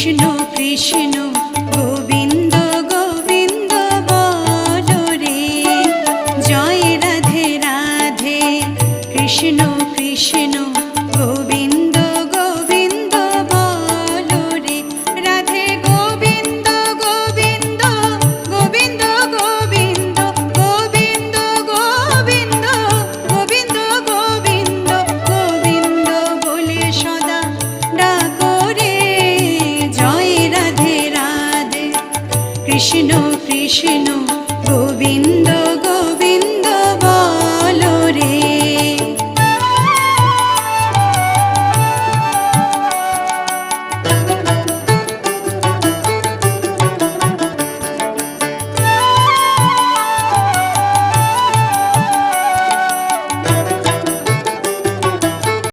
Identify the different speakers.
Speaker 1: কৃষ্ণ কৃষ্ণ গোবিন্দ গোবিন্দ বলো রে, জয় রাধে রাধে। কৃষ্ণ কৃষ্ণ গোবিন্দ গোবিন্দ বলো রে, রাধে গোবিন্দ গোবিন্দ গোবিন্দ গোবিন্দ গোবিন্দ গোবিন্দ গোবিন্দ গোবিন্দ গোবিন্দ বলে সদা ডাকো রে, জয় রাধে রাধে। কৃষ্ণ কৃষ্ণ গোবিন্দ